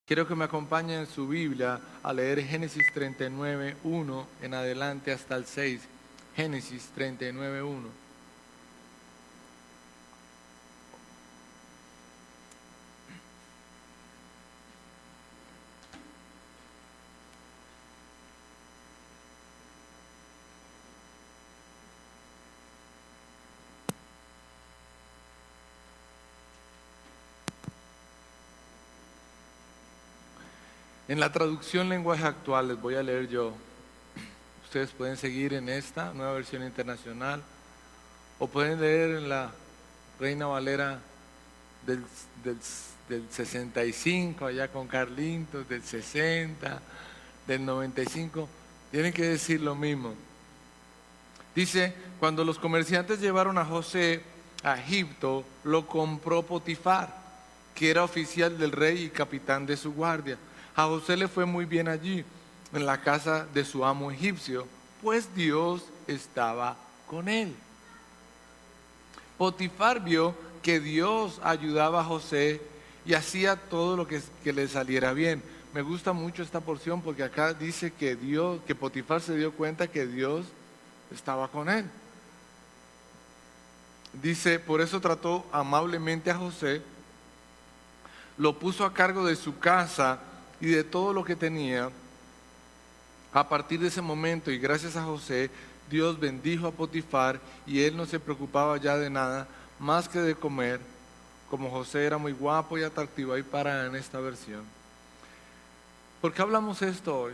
Quiero que me acompañen en su Biblia a leer Génesis 39, 1 en adelante hasta el 6. Génesis 39, 1. En la traducción lenguaje actual les voy a leer yo. Ustedes pueden seguir en esta nueva versión internacional o pueden leer en la Reina Valera del, del 65, allá con Carlitos, del 60, del 95. Tienen que decir lo mismo. Dice, cuando los comerciantes llevaron a José a Egipto, lo compró Potifar, que era oficial del rey y capitán de su guardia. A José le fue muy bien allí, en la casa de su amo egipcio, pues Dios estaba con él. Potifar vio que Dios ayudaba a José y hacía todo lo que le saliera bien. Me gusta mucho esta porción porque acá dice que Potifar se dio cuenta que Dios estaba con él. Dice, por eso trató amablemente a José, lo puso a cargo de su casa y de todo lo que tenía. A partir de ese momento y gracias a José, Dios bendijo a Potifar y él no se preocupaba ya de nada más que de comer. Como José era muy guapo y atractivo, ahí para en esta versión. ¿Por qué hablamos esto hoy?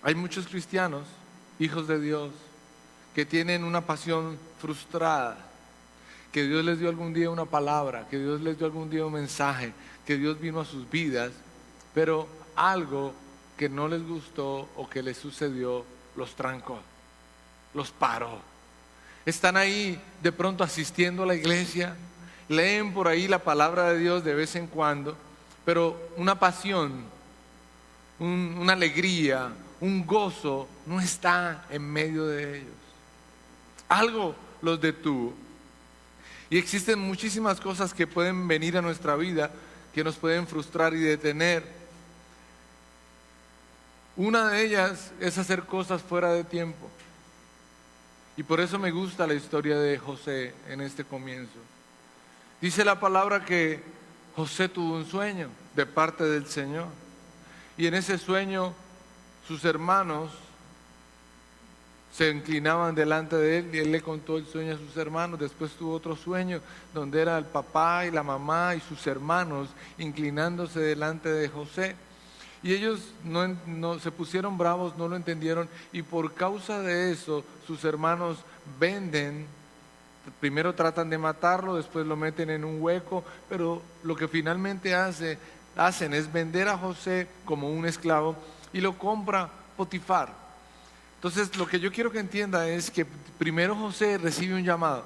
Hay muchos cristianos, hijos de Dios, que tienen una pasión frustrada, que Dios les dio algún día una palabra, que Dios les dio algún día un mensaje, que Dios vino a sus vidas, pero algo que no les gustó o que les sucedió los trancó, los paró. Están ahí de pronto asistiendo a la iglesia, leen por ahí la palabra de Dios de vez en cuando, pero una pasión, una alegría, un gozo no está en medio de ellos. Algo los detuvo. Y existen muchísimas cosas que pueden venir a nuestra vida que nos pueden frustrar y detener. Una de ellas es hacer cosas fuera de tiempo. Y por eso me gusta la historia de José en este comienzo. Dice la palabra que José tuvo un sueño de parte del Señor. Y en ese sueño sus hermanos se inclinaban delante de él y él le contó el sueño a sus hermanos. Después tuvo otro sueño donde era el papá y la mamá y sus hermanos inclinándose delante de José. Y ellos no se pusieron bravos, no lo entendieron y por causa de eso sus hermanos venden, primero tratan de matarlo, después lo meten en un hueco, pero lo que finalmente hacen es vender a José como un esclavo y lo compra Potifar. Entonces lo que yo quiero que entienda es que primero José recibe un llamado.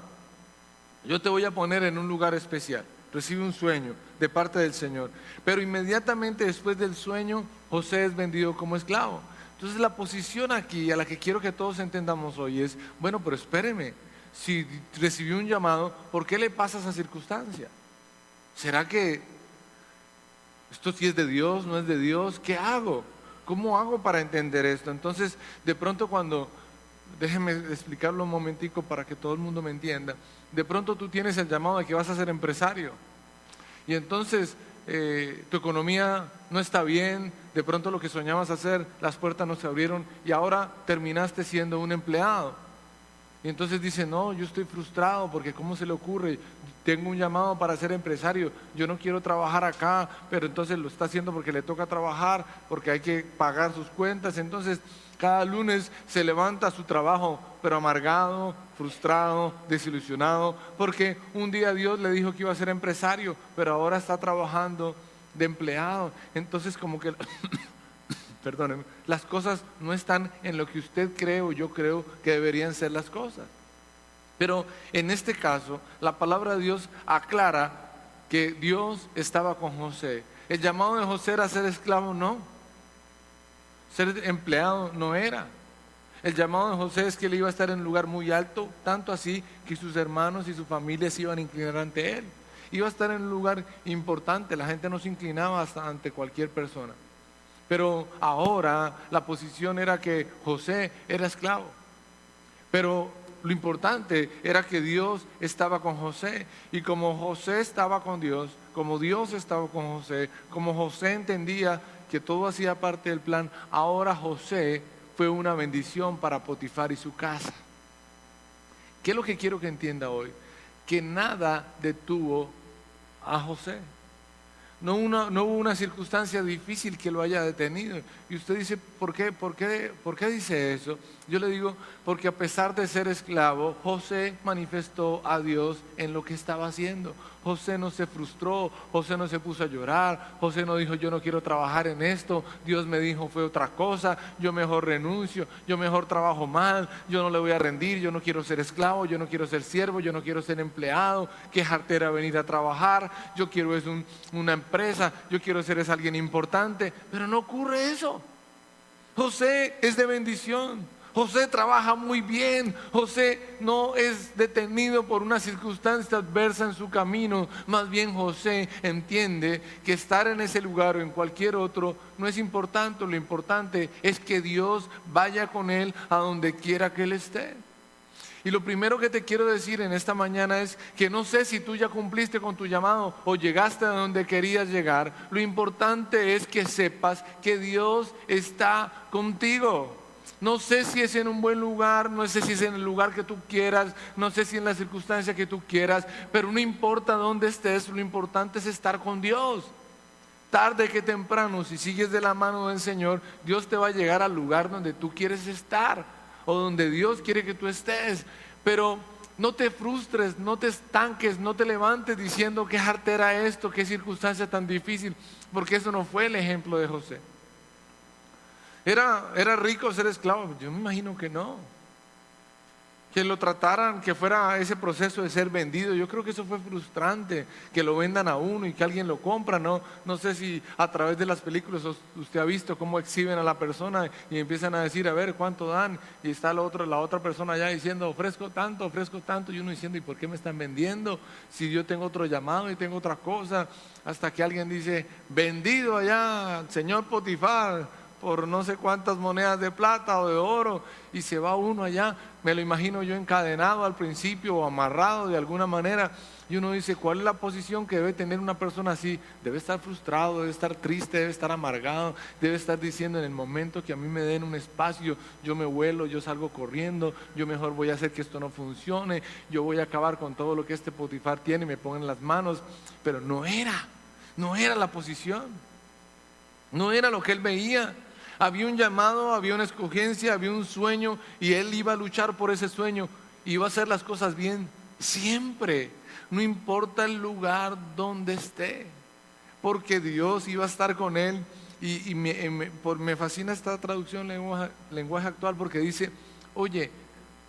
Yo te voy a poner en un lugar especial. Recibe un sueño de parte del Señor. Pero inmediatamente después del sueño, José es vendido como esclavo. Entonces la posición aquí a la que quiero que todos entendamos hoy es, bueno, pero espéreme, si recibió un llamado, ¿por qué le pasa esa circunstancia? ¿Será que esto sí es de Dios, no es de Dios? ¿Qué hago? ¿Cómo hago para entender esto? Entonces, de pronto déjenme explicarlo un momentico para que todo el mundo me entienda. De pronto tú tienes el llamado de que vas a ser empresario y entonces tu economía no está bien, de pronto lo que soñabas hacer, las puertas no se abrieron y ahora terminaste siendo un empleado. Y entonces dice, no, yo estoy frustrado porque ¿cómo se le ocurre? Tengo un llamado para ser empresario, yo no quiero trabajar acá, pero entonces lo está haciendo porque le toca trabajar, porque hay que pagar sus cuentas. Entonces cada lunes se levanta a su trabajo, pero amargado, frustrado, desilusionado, porque un día Dios le dijo que iba a ser empresario, pero ahora está trabajando de empleado. Entonces como que perdónenme, las cosas no están en lo que usted cree o yo creo que deberían ser las cosas. Pero en este caso, la palabra de Dios aclara que Dios estaba con José. El llamado de José era ser esclavo, no. Ser empleado no era. El llamado de José es que él iba a estar en un lugar muy alto, tanto así que sus hermanos y su familia se iban a inclinar ante él. Iba a estar en un lugar importante, la gente no se inclinaba ante cualquier persona. Pero ahora la posición era que José era esclavo. Pero lo importante era que Dios estaba con José. Y como José estaba con Dios, como Dios estaba con José, como José entendía que todo hacía parte del plan, ahora José fue una bendición para Potifar y su casa. ¿Qué es lo que quiero que entienda hoy? Que nada detuvo a José. No hubo una circunstancia difícil que lo haya detenido. Y usted dice, ¿por qué dice eso? Yo le digo, porque a pesar de ser esclavo, José manifestó a Dios en lo que estaba haciendo. José no se frustró, José no se puso a llorar, José no dijo, yo no quiero trabajar en esto, Dios me dijo fue otra cosa, yo mejor renuncio, yo mejor trabajo mal, yo no le voy a rendir, yo no quiero ser esclavo, yo no quiero ser siervo, yo no quiero ser empleado, qué jartera venir a trabajar, yo quiero es una empresa, yo quiero ser es alguien importante, pero no ocurre eso. José es de bendición. José trabaja muy bien. José no es detenido por una circunstancia adversa en su camino. Más bien José entiende que estar en ese lugar o en cualquier otro no es importante. Lo importante es que Dios vaya con él a donde quiera que él esté. Y lo primero que te quiero decir en esta mañana es que no sé si tú ya cumpliste con tu llamado o llegaste a donde querías llegar. Lo importante es que sepas que Dios está contigo. No sé si es en un buen lugar, no sé si es en el lugar que tú quieras, no sé si en la circunstancia que tú quieras, pero no importa dónde estés, lo importante es estar con Dios. Tarde que temprano, si sigues de la mano del Señor, Dios te va a llegar al lugar donde tú quieres estar o donde Dios quiere que tú estés. Pero no te frustres, no te estanques, no te levantes diciendo qué jartera esto, qué circunstancia tan difícil, porque eso no fue el ejemplo de José. ¿Era rico ser esclavo? Yo me imagino que no. Que lo trataran, que fuera ese proceso de ser vendido, yo creo que eso fue frustrante, que lo vendan a uno y que alguien lo compra, ¿no? No sé si a través de las películas usted ha visto cómo exhiben a la persona y empiezan a decir, a ver, ¿cuánto dan? Y está la otra persona allá diciendo, ofrezco tanto, y uno diciendo, ¿y por qué me están vendiendo? Si yo tengo otro llamado y tengo otra cosa, hasta que alguien dice, vendido allá, señor Potifar, por no sé cuántas monedas de plata o de oro, y se va uno allá. Me lo imagino yo encadenado al principio o amarrado de alguna manera, y uno dice, ¿cuál es la posición que debe tener una persona así? Debe estar frustrado, debe estar triste, debe estar amargado, debe estar diciendo, en el momento que a mí me den un espacio, yo me vuelo, yo salgo corriendo, yo mejor voy a hacer que esto no funcione, yo voy a acabar con todo lo que este Potifar tiene y me pongo en las manos. Pero no era la posición, no era lo que él veía. Había un llamado, había una escogencia, había un sueño, y él iba a luchar por ese sueño, iba a hacer las cosas bien siempre, no importa el lugar donde esté, porque Dios iba a estar con él. Y me fascina esta traducción lenguaje actual, porque dice, oye,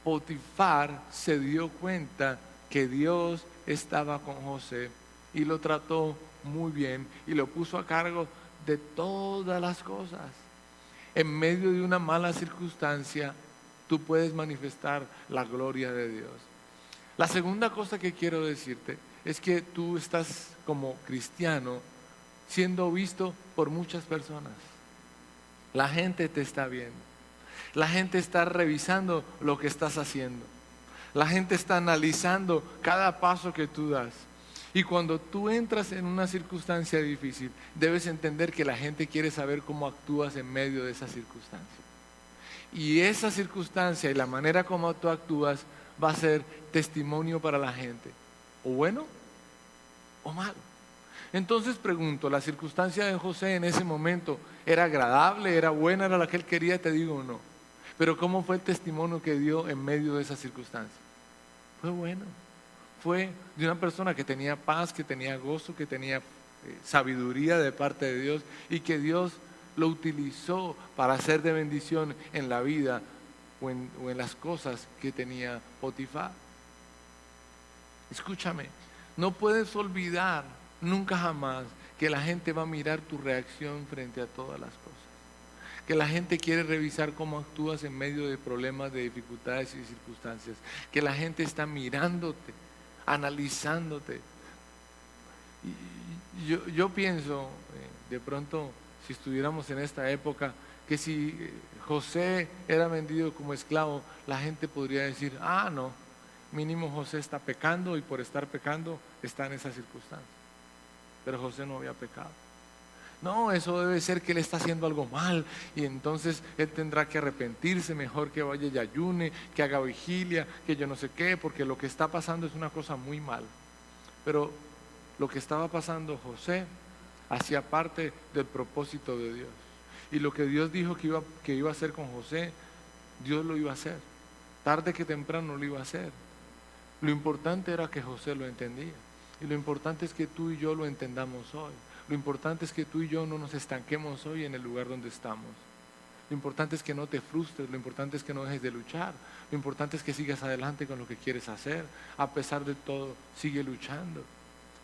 Potifar se dio cuenta que Dios estaba con José y lo trató muy bien y lo puso a cargo de todas las cosas. En medio de una mala circunstancia, tú puedes manifestar la gloria de Dios. La segunda cosa que quiero decirte es que tú estás como cristiano siendo visto por muchas personas. La gente te está viendo. La gente está revisando lo que estás haciendo. La gente está analizando cada paso que tú das. Y cuando tú entras en una circunstancia difícil, debes entender que la gente quiere saber cómo actúas en medio de esa circunstancia. Y esa circunstancia y la manera como tú actúas va a ser testimonio para la gente, o bueno o malo. Entonces pregunto, ¿la circunstancia de José en ese momento era agradable, era buena, era la que él quería? Te digo no. Pero ¿cómo fue el testimonio que dio en medio de esa circunstancia? Fue bueno. Fue de una persona que tenía paz, que tenía gozo, que tenía sabiduría de parte de Dios, y que Dios lo utilizó para hacer de bendición en la vida o en las cosas que tenía Potifar. Escúchame, no puedes olvidar nunca jamás que la gente va a mirar tu reacción frente a todas las cosas. Que la gente quiere revisar cómo actúas en medio de problemas, de dificultades y circunstancias. Que la gente está mirándote, analizándote. Yo pienso, de pronto, si estuviéramos en esta época, que si José era vendido como esclavo, la gente podría decir, ah, no, mínimo José está pecando y por estar pecando está en esa circunstancia. Pero José no había pecado. No, eso debe ser que él está haciendo algo mal y entonces él tendrá que arrepentirse, mejor que vaya y ayune, que haga vigilia, que yo no sé qué, porque lo que está pasando es una cosa muy mal. Pero lo que estaba pasando José hacía parte del propósito de Dios. Y lo que Dios dijo que iba a hacer con José, Dios lo iba a hacer. Tarde que temprano lo iba a hacer. Lo importante era que José lo entendía. Y lo importante es que tú y yo lo entendamos hoy. Lo importante es que tú y yo no nos estanquemos hoy en el lugar donde estamos. Lo importante es que no te frustres, lo importante es que no dejes de luchar. Lo importante es que sigas adelante con lo que quieres hacer. A pesar de todo, sigue luchando.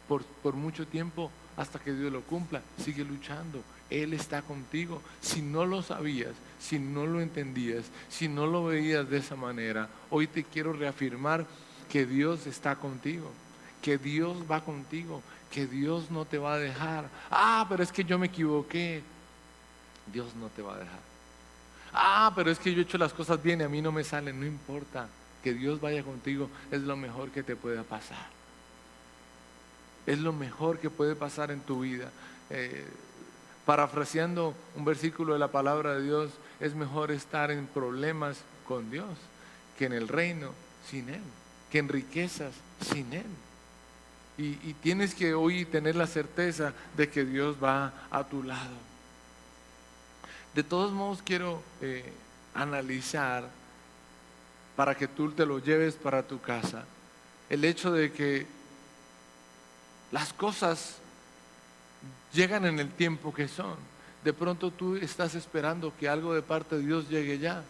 Por mucho tiempo, hasta que Dios lo cumpla, sigue luchando. Él está contigo. Si no lo sabías, si no lo entendías, si no lo veías de esa manera, hoy te quiero reafirmar que Dios está contigo, que Dios va contigo, que Dios no te va a dejar. Ah, pero es que yo me equivoqué. Dios no te va a dejar. Ah, pero es que yo he hecho las cosas bien y a mí no me salen. No importa, que Dios vaya contigo es lo mejor que te pueda pasar. Es lo mejor que puede pasar en tu vida. Parafraseando un versículo de la palabra de Dios, es mejor estar en problemas con Dios que en el reino sin Él, que en riquezas sin Él. Y tienes que hoy tener la certeza de que Dios va a tu lado. De todos modos quiero analizar, para que tú te lo lleves para tu casa, el hecho de que las cosas llegan en el tiempo que son. De pronto tú estás esperando que algo de parte de Dios llegue ya,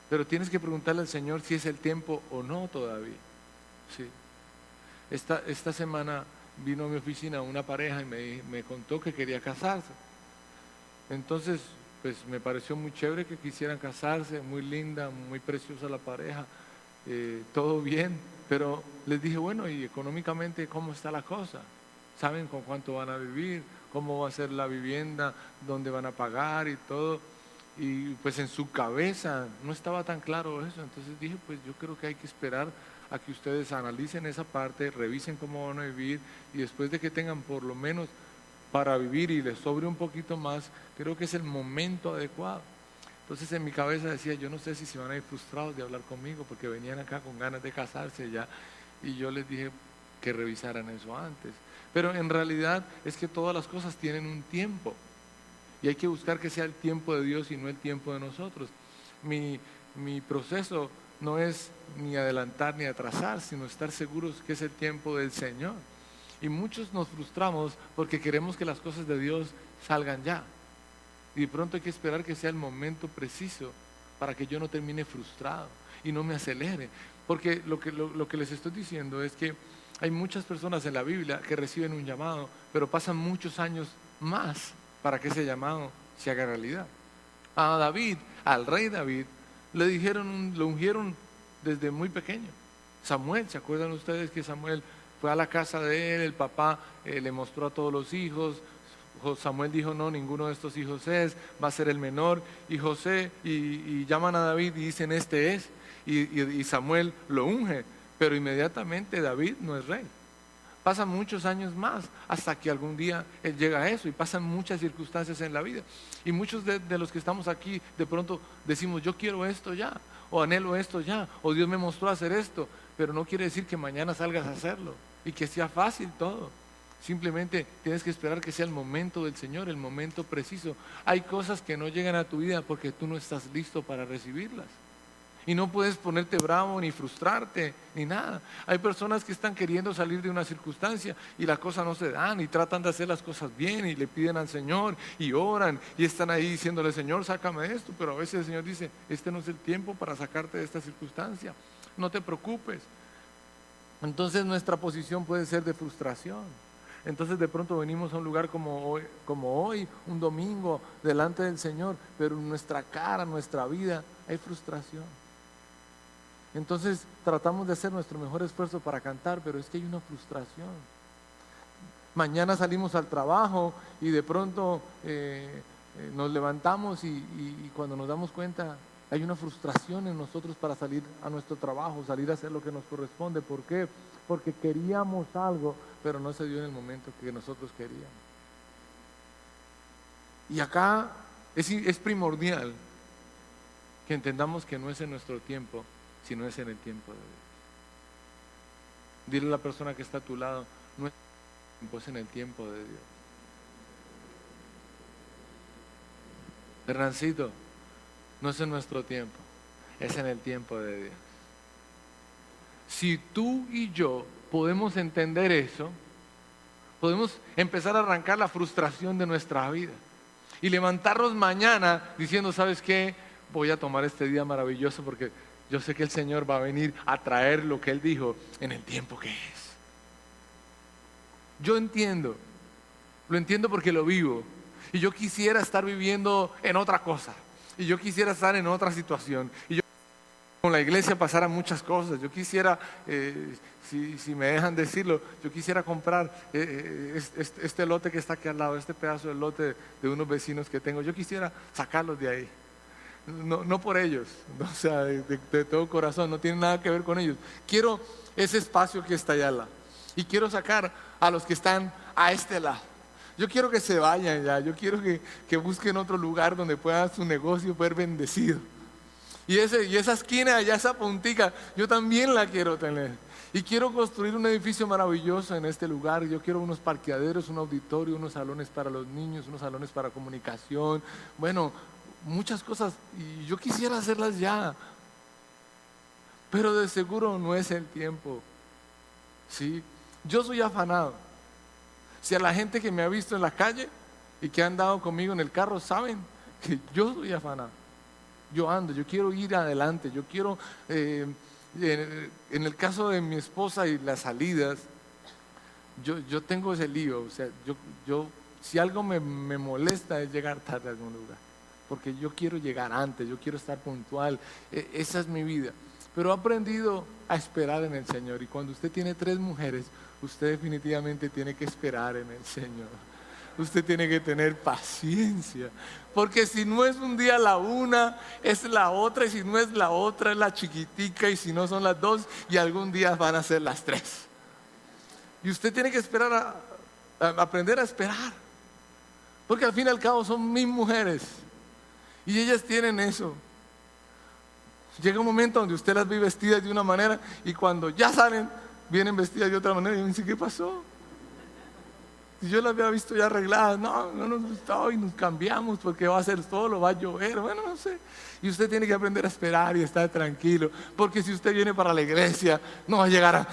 pero tienes que preguntarle al Señor si es el tiempo o no todavía. Sí. Esta semana vino a mi oficina una pareja y me contó que quería casarse. Entonces, pues me pareció muy chévere que quisieran casarse, muy linda, muy preciosa la pareja, todo bien, pero les dije, bueno, y económicamente, ¿cómo está la cosa? ¿Saben con cuánto van a vivir? ¿Cómo va a ser la vivienda? ¿Dónde van a pagar y todo? Y pues en su cabeza no estaba tan claro eso, entonces dije, pues yo creo que hay que esperar a que ustedes analicen esa parte, revisen cómo van a vivir y después de que tengan por lo menos para vivir y les sobre un poquito más, creo que es el momento adecuado. Entonces en mi cabeza decía, yo no sé si se van a ir frustrados de hablar conmigo porque venían acá con ganas de casarse ya y yo les dije que revisaran eso antes. Pero en realidad es que todas las cosas tienen un tiempo y hay que buscar que sea el tiempo de Dios y no el tiempo de nosotros. Mi proceso no es ni adelantar ni atrasar, sino estar seguros que es el tiempo del Señor. Y muchos nos frustramos porque queremos que las cosas de Dios salgan ya. Y de pronto hay que esperar que sea el momento preciso para que yo no termine frustrado y no me acelere. Porque lo que les estoy diciendo es que hay muchas personas en la Biblia que reciben un llamado, pero pasan muchos años más para que ese llamado se haga realidad. A David, al rey David, le dijeron, lo ungieron desde muy pequeño. Samuel, ¿se acuerdan ustedes que Samuel fue a la casa de él, el papá le mostró a todos los hijos? Samuel dijo, no, ninguno de estos hijos es, va a ser el menor. Y José, y llaman a David y dicen, este es. Y Samuel lo unge, pero inmediatamente David no es rey. Pasan muchos años más hasta que algún día él llega a eso y pasan muchas circunstancias en la vida. Y muchos de los que estamos aquí de pronto decimos, yo quiero esto ya, o anhelo esto ya, o Dios me mostró hacer esto, pero no quiere decir que mañana salgas a hacerlo y que sea fácil todo. Simplemente tienes que esperar que sea el momento del Señor, el momento preciso. Hay cosas que no llegan a tu vida porque tú no estás listo para recibirlas. Y no puedes ponerte bravo, ni frustrarte, ni nada. Hay personas que están queriendo salir de una circunstancia y la cosa no se dan y tratan de hacer las cosas bien y le piden al Señor y oran y están ahí diciéndole, Señor, sácame de esto. Pero a veces el Señor dice, este no es el tiempo para sacarte de esta circunstancia. No te preocupes. Entonces nuestra posición puede ser de frustración. Entonces de pronto venimos a un lugar como hoy, un domingo, delante del Señor, pero en nuestra cara, en nuestra vida, hay frustración. Entonces tratamos de hacer nuestro mejor esfuerzo para cantar, pero es que hay una frustración. Mañana salimos al trabajo y de pronto nos levantamos y cuando nos damos cuenta hay una frustración en nosotros para salir a nuestro trabajo, salir a hacer lo que nos corresponde. ¿Por qué? Porque queríamos algo, pero no se dio en el momento que nosotros queríamos. Y acá es primordial que entendamos que no es en nuestro tiempo, sino es en el tiempo de Dios. Dile a la persona que está a tu lado, no es en el tiempo, es en el tiempo de Dios. Hernancito, no es en nuestro tiempo, es en el tiempo de Dios. Si tú y yo podemos entender eso, podemos empezar a arrancar la frustración de nuestra vida y levantarnos mañana diciendo, ¿sabes qué? Voy a tomar este día maravilloso porque yo sé que el Señor va a venir a traer lo que Él dijo en el tiempo que es. Yo lo entiendo porque lo vivo. Y yo quisiera estar viviendo en otra cosa. Y yo quisiera estar en otra situación. Y yo con la iglesia pasaran muchas cosas. Yo quisiera, si me dejan decirlo, yo quisiera comprar este lote que está aquí al lado, este pedazo de lote de unos vecinos que tengo. Yo quisiera sacarlos de ahí. No por ellos, o sea, de todo corazón, no tiene nada que ver con ellos. Quiero ese espacio que está allá al lado. Y quiero sacar a los que están a este lado. Yo quiero que se vayan ya, yo quiero que busquen otro lugar donde pueda su negocio ser bendecido. Y esa esquina allá, esa puntica, yo también la quiero tener. Y quiero construir un edificio maravilloso en este lugar. Yo quiero unos parqueaderos, un auditorio, unos salones para los niños, unos salones para comunicación. Bueno, muchas cosas. Y yo quisiera hacerlas ya. Pero de seguro no es el tiempo. ¿Sí? Yo soy afanado. Si a la gente que me ha visto en la calle y que ha andado conmigo en el carro saben que yo soy afanado. Yo ando, yo quiero ir adelante, yo quiero, en el caso de mi esposa y las salidas, yo tengo ese lío, o sea, yo si algo me molesta es llegar tarde a algún lugar, porque yo quiero llegar antes, yo quiero estar puntual, esa es mi vida. Pero he aprendido a esperar en el Señor, y cuando usted tiene 3 mujeres, usted definitivamente tiene que esperar en el Señor. Usted tiene que tener paciencia, porque si no es un día la una, es la otra, y si no es la otra, es la chiquitica, y si no son las 2, y algún día van a ser las 3. Y usted tiene que esperar, a aprender a esperar, porque al fin y al cabo son mis mujeres, y ellas tienen eso. Llega un momento donde usted las ve vestidas de una manera, y cuando ya salen, vienen vestidas de otra manera, y me dice, ¿qué pasó? Si yo las había visto ya arregladas, no nos gustó y nos cambiamos porque va a ser solo, va a llover, bueno, no sé. Y usted tiene que aprender a esperar y estar tranquilo, porque si usted viene para la iglesia, no va a llegar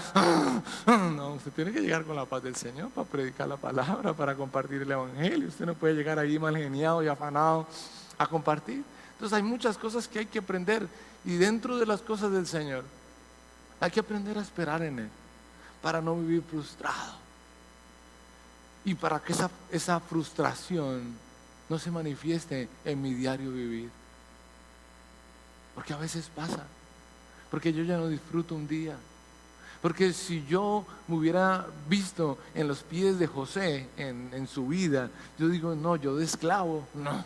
no, usted tiene que llegar con la paz del Señor para predicar la palabra, para compartir el evangelio. Usted no puede llegar ahí mal geniado y afanado a compartir. Entonces hay muchas cosas que hay que aprender, y dentro de las cosas del Señor hay que aprender a esperar en Él, para no vivir frustrado. Y para que esa frustración no se manifieste en mi diario vivir. Porque a veces pasa. Porque yo ya no disfruto un día. Porque si yo me hubiera visto en los pies de José en su vida, yo digo, no, yo de esclavo, no.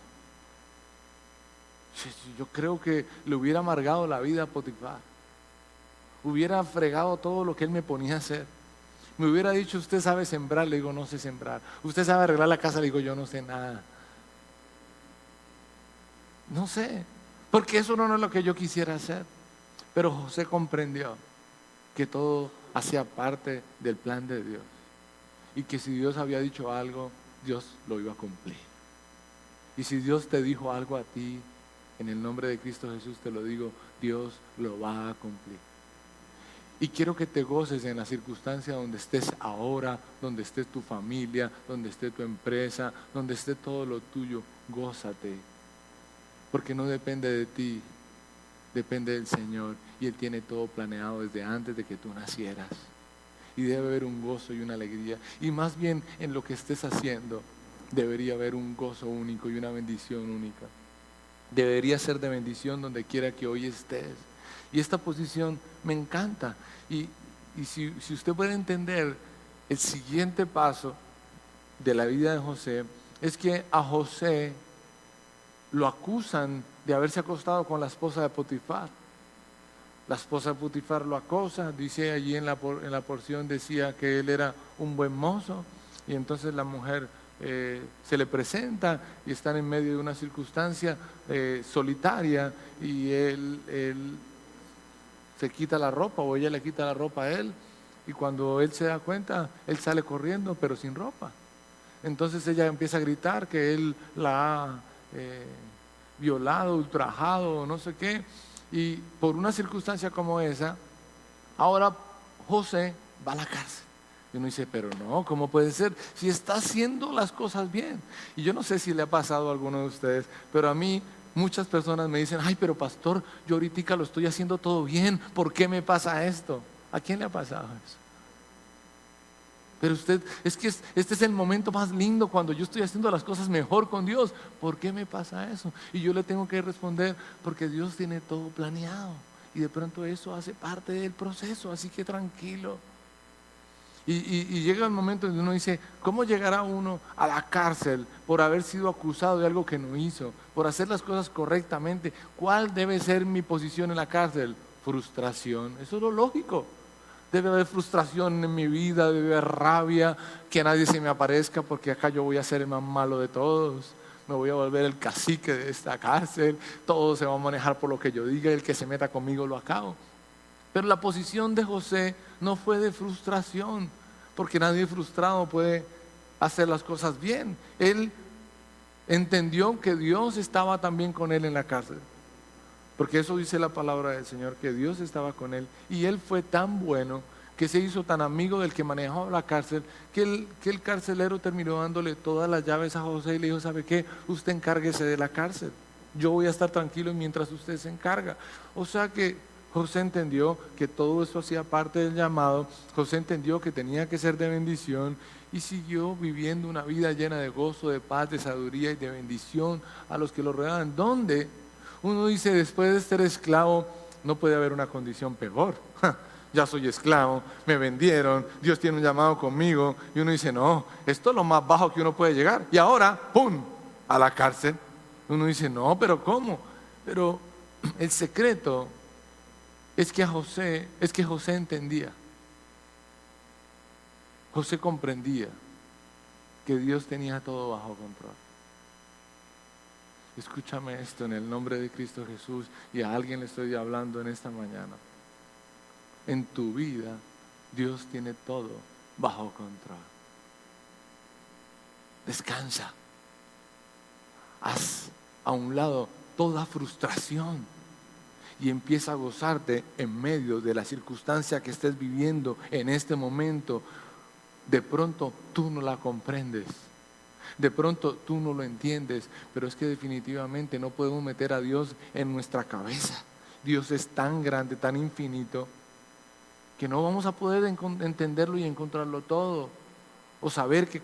Yo creo que le hubiera amargado la vida a Potifar. Hubiera fregado todo lo que él me ponía a hacer. Me hubiera dicho, usted sabe sembrar, le digo, no sé sembrar. Usted sabe arreglar la casa, le digo, yo no sé nada. No sé, porque eso no es lo que yo quisiera hacer. Pero José comprendió que todo hacía parte del plan de Dios, y que si Dios había dicho algo, Dios lo iba a cumplir. Y si Dios te dijo algo a ti, en el nombre de Cristo Jesús te lo digo, Dios lo va a cumplir. Y quiero que te goces en la circunstancia donde estés ahora, donde esté tu familia, donde esté tu empresa, donde esté todo lo tuyo. Gózate, porque no depende de ti, depende del Señor, y Él tiene todo planeado desde antes de que tú nacieras. Y debe haber un gozo y una alegría, y más bien en lo que estés haciendo debería haber un gozo único y una bendición única. Debería ser de bendición donde quiera que hoy estés. Y esta posición me encanta. Y si usted puede entender el siguiente paso, de la vida de José es que a José lo acusan de haberse acostado con la esposa de Potifar. La esposa de Potifar lo acosa, dice allí en la porción, decía que él era un buen mozo, y entonces la mujer se le presenta y están en medio de una circunstancia solitaria, y él se quita la ropa, o ella le quita la ropa a él, y cuando él se da cuenta, él sale corriendo pero sin ropa. Entonces ella empieza a gritar que él la ha violado, ultrajado, no sé qué. Y por una circunstancia como esa, ahora José va a la cárcel. Y uno dice, pero no, ¿cómo puede ser? Si está haciendo las cosas bien. Y yo no sé si le ha pasado a alguno de ustedes, pero a mí muchas personas me dicen, ay, pero pastor, yo ahorita lo estoy haciendo todo bien, ¿por qué me pasa esto? ¿A quién le ha pasado eso? Pero usted, es que este es el momento más lindo cuando yo estoy haciendo las cosas mejor con Dios. ¿Por qué me pasa eso? Y yo le tengo que responder, porque Dios tiene todo planeado. Y de pronto eso hace parte del proceso, así que tranquilo. Y llega el momento en que uno dice, ¿cómo llegará uno a la cárcel por haber sido acusado de algo que no hizo? Por hacer las cosas correctamente. ¿Cuál debe ser mi posición en la cárcel? Frustración. Eso es lo lógico. Debe haber frustración en mi vida, debe haber rabia, que nadie se me aparezca porque acá yo voy a ser el más malo de todos. Me voy a volver el cacique de esta cárcel, todo se va a manejar por lo que yo diga, el que se meta conmigo lo acabo. Pero la posición de José no fue de frustración, porque nadie frustrado puede hacer las cosas bien. Él entendió que Dios estaba también con él en la cárcel. Porque eso dice la palabra del Señor, que Dios estaba con él. Y él fue tan bueno, que se hizo tan amigo del que manejaba la cárcel, que el carcelero terminó dándole todas las llaves a José y le dijo, ¿sabe qué? Usted encárguese de la cárcel. Yo voy a estar tranquilo mientras usted se encarga. O sea que José entendió que todo eso hacía parte del llamado. José entendió que tenía que ser de bendición y siguió viviendo una vida llena de gozo, de paz, de sabiduría y de bendición a los que lo rodeaban. ¿Dónde? Uno dice, después de ser esclavo, no puede haber una condición peor. Ya soy esclavo, me vendieron, Dios tiene un llamado conmigo. Y uno dice, no, esto es lo más bajo que uno puede llegar. Y ahora, ¡pum!, a la cárcel. Uno dice, no, pero ¿cómo? Pero el secreto es que José entendía. José comprendía que Dios tenía todo bajo control. Escúchame esto en el nombre de Cristo Jesús, y a alguien le estoy hablando en esta mañana. En tu vida, Dios tiene todo bajo control. Descansa. Haz a un lado toda frustración y empieza a gozarte en medio de la circunstancia que estés viviendo en este momento. De pronto tú no la comprendes. De pronto tú no lo entiendes, pero es que definitivamente no podemos meter a Dios en nuestra cabeza. Dios es tan grande, tan infinito, que no vamos a poder entenderlo y encontrarlo todo. O saber que,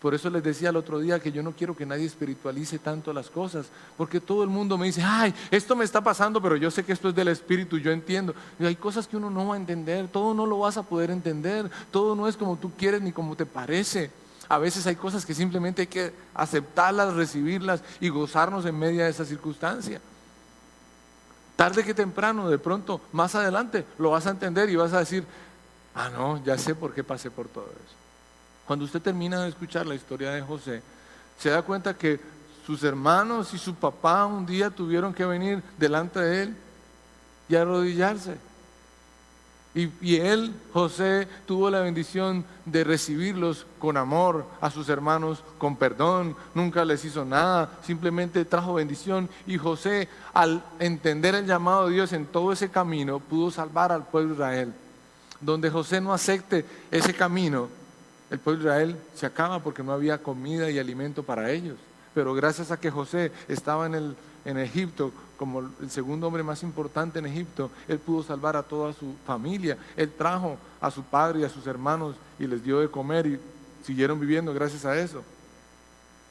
por eso les decía el otro día que yo no quiero que nadie espiritualice tanto las cosas, porque todo el mundo me dice, ay, esto me está pasando, pero yo sé que esto es del Espíritu, yo entiendo. Y hay cosas que uno no va a entender, todo no lo vas a poder entender, todo no es como tú quieres ni como te parece. A veces hay cosas que simplemente hay que aceptarlas, recibirlas y gozarnos en medio de esa circunstancia. Tarde que temprano, de pronto, más adelante, lo vas a entender y vas a decir, ah, no, ya sé por qué pasé por todo eso. Cuando usted termina de escuchar la historia de José, se da cuenta que sus hermanos y su papá un día tuvieron que venir delante de él y arrodillarse. Y él, José, tuvo la bendición de recibirlos con amor, a sus hermanos con perdón, nunca les hizo nada, simplemente trajo bendición. Y José, al entender el llamado de Dios en todo ese camino, pudo salvar al pueblo de Israel. Donde José no acepte ese camino, el pueblo de Israel se acaba porque no había comida y alimento para ellos. Pero gracias a que José estaba en Egipto, como el segundo hombre más importante en Egipto, él pudo salvar a toda su familia. Él trajo a su padre y a sus hermanos y les dio de comer y siguieron viviendo gracias a eso.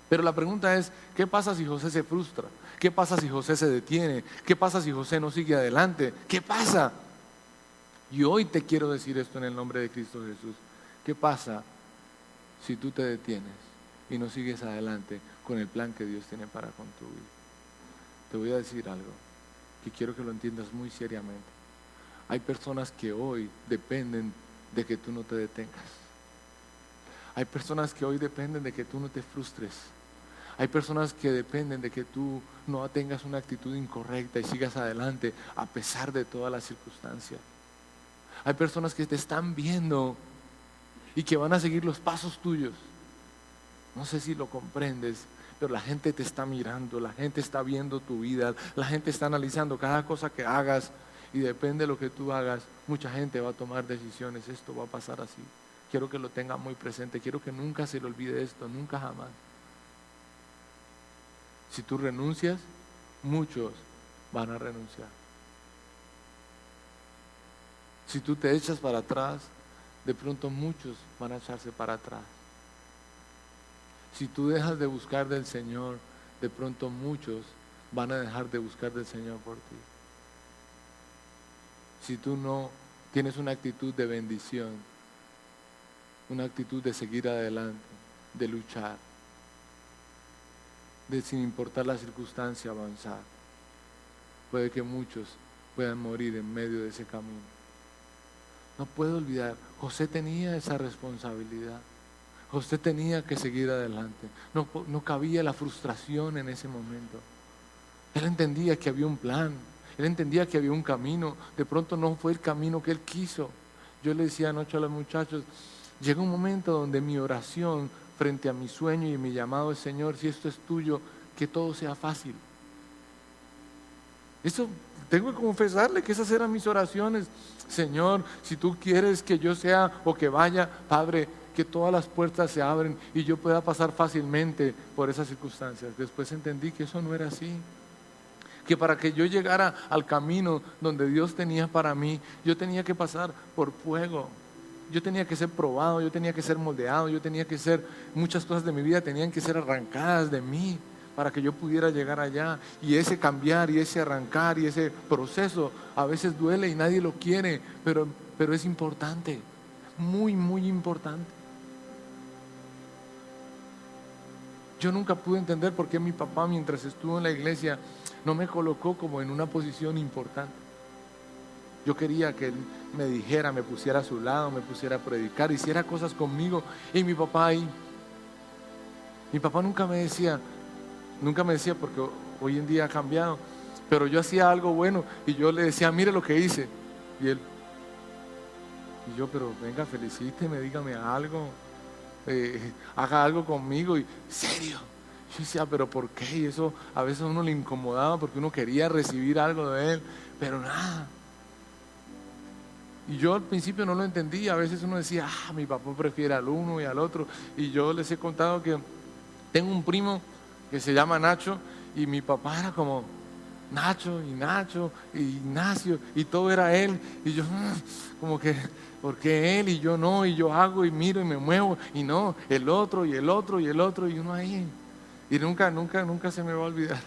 Pero la pregunta es, ¿qué pasa si José se frustra? ¿Qué pasa si José se detiene? ¿Qué pasa si José no sigue adelante? ¿Qué pasa? Y hoy te quiero decir esto en el nombre de Cristo Jesús. ¿Qué pasa si tú te detienes? y no sigues adelante con el plan que Dios tiene para con tu vida. Te voy a decir algo que quiero que lo entiendas muy seriamente. Hay personas que hoy dependen de que tú no te detengas. Hay personas que hoy dependen de que tú no te frustres. Hay personas que dependen de que tú no tengas una actitud incorrecta y sigas adelante a pesar de todas las circunstancias. Hay personas que te están viendo y que van a seguir los pasos tuyos. No sé si lo comprendes, pero la gente te está mirando, la gente está viendo tu vida, la gente está analizando cada cosa que hagas y depende de lo que tú hagas, mucha gente va a tomar decisiones. Esto va a pasar así. Quiero que lo tenga muy presente, quiero que nunca se le olvide esto, nunca jamás. Si tú renuncias, muchos van a renunciar. Si tú te echas para atrás, de pronto muchos van a echarse para atrás. Si tú dejas de buscar del Señor, de pronto muchos van a dejar de buscar del Señor por ti. Si tú no tienes una actitud de bendición, una actitud de seguir adelante, de luchar, de sin importar la circunstancia avanzar, puede que muchos puedan morir en medio de ese camino. No puedo olvidar, José tenía esa responsabilidad. José tenía que seguir adelante. No cabía la frustración en ese momento. Él entendía que había un plan. Él entendía que había un camino. De pronto no fue el camino que él quiso. Yo le decía anoche a los muchachos, llega un momento donde mi oración frente a mi sueño y mi llamado es: Señor, si esto es tuyo, que todo sea fácil. Eso tengo que confesarle que esas eran mis oraciones. Señor, si tú quieres que yo sea o que vaya, Padre, que todas las puertas se abren y yo pueda pasar fácilmente por esas circunstancias. Después entendí que eso no era así. Que para que yo llegara al camino donde Dios tenía para mí, yo tenía que pasar por fuego. Yo tenía que ser probado, yo tenía que ser moldeado, muchas cosas de mi vida tenían que ser arrancadas de mí para que yo pudiera llegar allá. Y ese cambiar y ese arrancar y ese proceso a veces duele y nadie lo quiere, pero es importante, muy, muy importante. Yo nunca pude entender por qué mi papá, mientras estuvo en la iglesia, no me colocó como en una posición importante. Yo quería que él me dijera, me pusiera a su lado, me pusiera a predicar, hiciera cosas conmigo. Y mi papá ahí, mi papá nunca me decía porque hoy en día ha cambiado, pero yo hacía algo bueno y yo le decía: mire lo que hice. Y yo, pero venga, felicíteme, dígame algo, haga algo conmigo. Y serio, yo decía, pero ¿por qué? Y eso a veces a uno le incomodaba porque uno quería recibir algo de él, pero nada. Y yo al principio no lo entendía. A veces uno decía: mi papá prefiere al uno y al otro. Y yo les he contado que tengo un primo que se llama Nacho, y mi papá era como Nacho y Ignacio, y todo era él. Y yo como que, ¿por qué él y yo no? Y yo hago y miro y me muevo, y no, el otro y el otro y el otro, y uno ahí. Y nunca se me va a olvidar,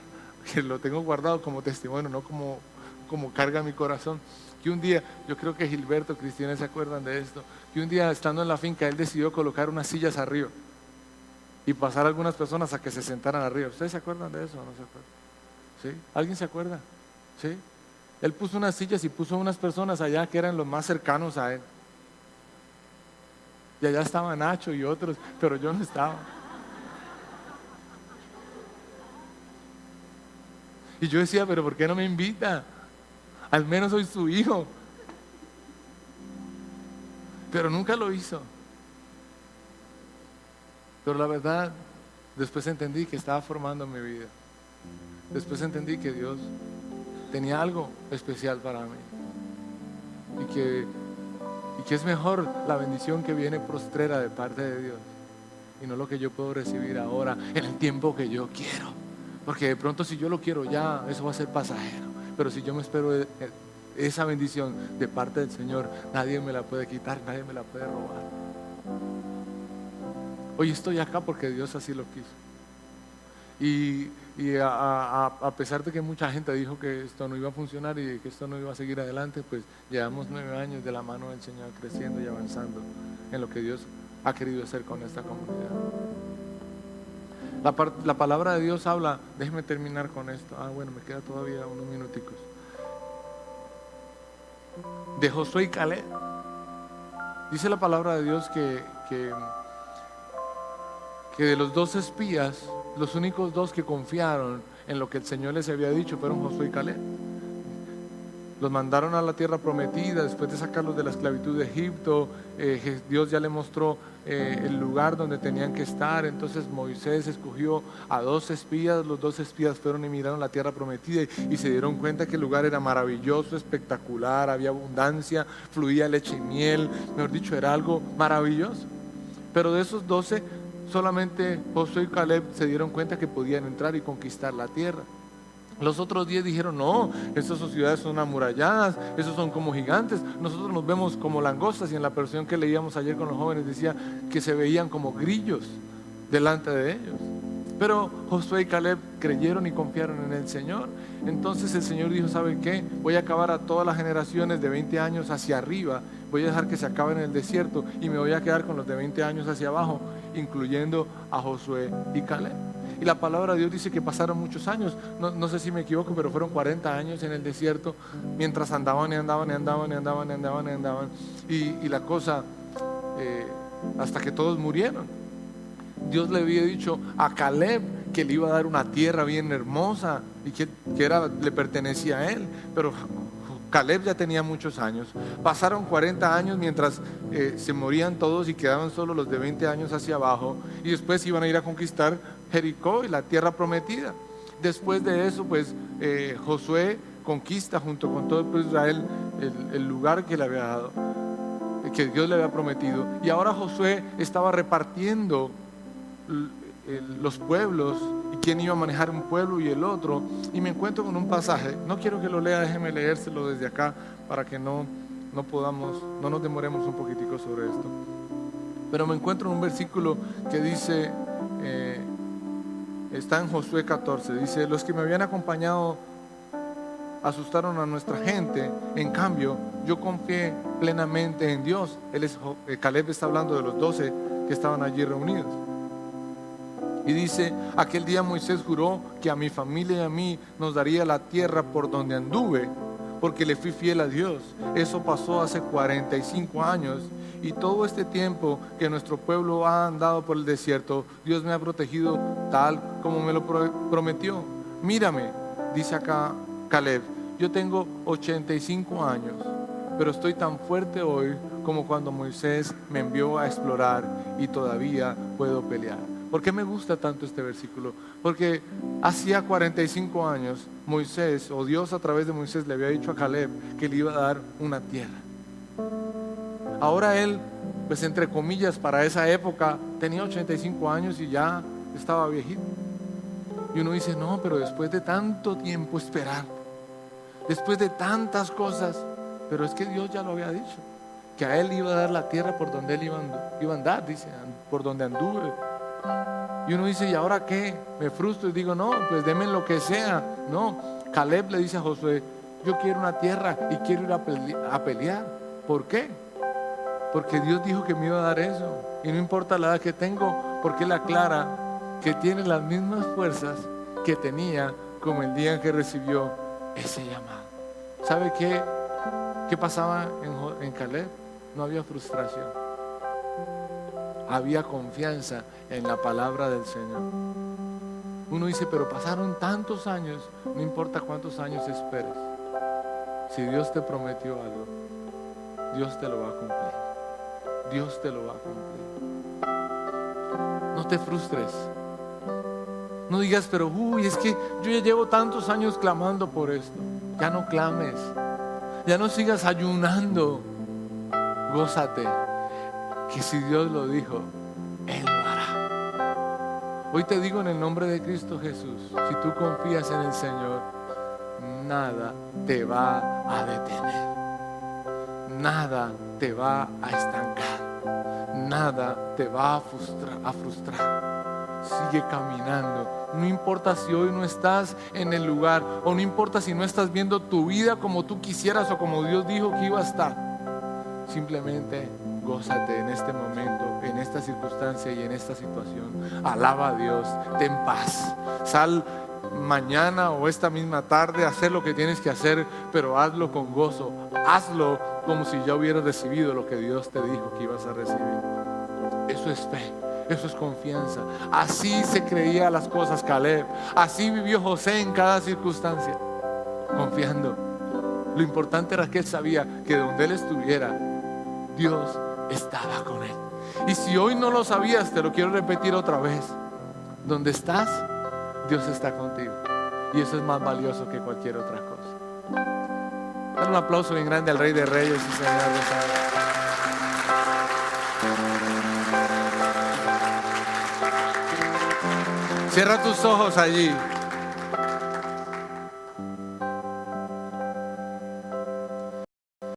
que lo tengo guardado como testimonio, no como carga mi corazón. Que un día, yo creo que Gilberto, Cristina se acuerdan de esto, que un día estando en la finca él decidió colocar unas sillas arriba y pasar a algunas personas a que se sentaran arriba. ¿Ustedes se acuerdan de eso o no se acuerdan? ¿Sí? ¿Alguien se acuerda? ¿Sí? Él puso unas sillas y puso unas personas allá que eran los más cercanos a él. Y allá estaba Nacho y otros, pero yo no estaba. Y yo decía, pero ¿por qué no me invita? Al menos soy su hijo. Pero nunca lo hizo. Pero la verdad, después entendí que estaba formando mi vida. Después entendí que Dios tenía algo especial para mí. Y que es mejor la bendición que viene postrera de parte de Dios, y no lo que yo puedo recibir ahora en el tiempo que yo quiero. Porque de pronto, si yo lo quiero ya, eso va a ser pasajero. Pero si yo me espero esa bendición de parte del Señor, nadie me la puede quitar, nadie me la puede robar. Hoy estoy acá porque Dios así lo quiso. Y a pesar de que mucha gente dijo que esto no iba a funcionar y que esto no iba a seguir adelante, pues llevamos 9 años de la mano del Señor, creciendo y avanzando en lo que Dios ha querido hacer con esta comunidad. La palabra de Dios habla, déjeme terminar con esto. Bueno, me queda todavía unos minuticos. De Josué y Caleb. Dice la palabra de Dios que de los 2 espías, los únicos 2 que confiaron en lo que el Señor les había dicho fueron Josué y Caleb. Los mandaron a la tierra prometida después de sacarlos de la esclavitud de Egipto. Dios ya le mostró el lugar donde tenían que estar. Entonces Moisés escogió a 2 espías. Los 2 espías fueron y miraron la tierra prometida y se dieron cuenta que el lugar era maravilloso, espectacular, había abundancia, fluía leche y miel. Mejor dicho, era algo maravilloso. Pero de esos 12, solamente Josué y Caleb se dieron cuenta que podían entrar y conquistar la tierra. Los otros 10 dijeron, no, estas ciudades son amuralladas, esos son como gigantes, nosotros nos vemos como langostas. Y en la versión que leíamos ayer con los jóvenes decía que se veían como grillos delante de ellos. Pero Josué y Caleb creyeron y confiaron en el Señor. Entonces el Señor dijo, ¿saben qué? Voy a acabar a todas las generaciones de 20 años hacia arriba, voy a dejar que se acaben en el desierto y me voy a quedar con los de 20 años hacia abajo, incluyendo a Josué y Caleb. Y la palabra de Dios dice que pasaron muchos años, no sé si me equivoco, pero fueron 40 años en el desierto, mientras andaban y la cosa, hasta que todos murieron. Dios le había dicho a Caleb que le iba a dar una tierra bien hermosa y que le pertenecía a él, pero Caleb ya tenía muchos años. Pasaron 40 años mientras se morían todos y quedaban solo los de 20 años hacia abajo, y después iban a ir a conquistar Jericó y la tierra prometida. Después de eso, pues Josué conquista junto con todo el pueblo de Israel el lugar que le había dado, que Dios le había prometido. Y ahora Josué estaba repartiendo los pueblos y quién iba a manejar un pueblo y el otro. Y me encuentro con un pasaje, no quiero que lo lea, déjeme leérselo desde acá para que no nos demoremos un poquitico sobre esto. Pero me encuentro en un versículo que dice, está en Josué 14, dice: los que me habían acompañado asustaron a nuestra gente, en cambio yo confié plenamente en Dios. Caleb está hablando de los 12 que estaban allí reunidos. Y dice: aquel día Moisés juró que a mi familia y a mí nos daría la tierra por donde anduve, porque le fui fiel a Dios. Eso pasó hace 45 años, y todo este tiempo que nuestro pueblo ha andado por el desierto, Dios me ha protegido tal como me lo prometió. Mírame, dice acá Caleb, yo tengo 85 años, pero estoy tan fuerte hoy como cuando Moisés me envió a explorar, y todavía puedo pelear. ¿Por qué me gusta tanto este versículo? Porque hacía 45 años Moisés, o Dios a través de Moisés, le había dicho a Caleb que le iba a dar una tierra. Ahora él, pues entre comillas, para esa época tenía 85 años y ya estaba viejito. Y uno dice: no, pero después de tanto tiempo esperar, después de tantas cosas, pero es que Dios ya lo había dicho, que a él iba a dar la tierra por donde él iba a andar, dice, por donde anduve. Y uno dice: ¿y ahora qué? Me frustro y digo: no, pues denme lo que sea. No, Caleb le dice a Josué: yo quiero una tierra y quiero ir a pelear. ¿Por qué? Porque Dios dijo que me iba a dar eso, y no importa la edad que tengo, porque Él aclara que tiene las mismas fuerzas que tenía como el día en que recibió ese llamado. ¿Sabe qué pasaba en Caleb? No había frustración, había confianza en la palabra del Señor. Uno dice: pero pasaron tantos años. No importa cuántos años esperes, si Dios te prometió algo, Dios te lo va a cumplir. Dios te lo va a cumplir. No te frustres. No digas: pero es que yo ya llevo tantos años clamando por esto. Ya no clames, ya no sigas ayunando. Gózate, que si Dios lo dijo, Él lo hará. Hoy te digo en el nombre de Cristo Jesús, si tú confías en el Señor, nada te va a detener, nada te va a estancar, nada te va a frustrar. Sigue caminando. No importa si hoy no estás en el lugar, o no importa si no estás viendo tu vida como tú quisieras o como Dios dijo que iba a estar. Simplemente gózate en este momento, en esta circunstancia y en esta situación. Alaba a Dios, ten paz. Sal mañana o esta misma tarde a hacer lo que tienes que hacer, pero hazlo con gozo. Hazlo como si ya hubieras recibido lo que Dios te dijo que ibas a recibir. Eso es fe. Eso es confianza. Así se creía las cosas Caleb. Así vivió José en cada circunstancia, confiando. Lo importante era que él sabía que donde él estuviera, Dios estaba con él. Y si hoy no lo sabías, te lo quiero repetir otra vez. Donde estás, Dios está contigo. Y eso es más valioso que cualquier otra cosa. Dale un aplauso bien grande al Rey de Reyes y Señor de Señores. Cierra tus ojos allí.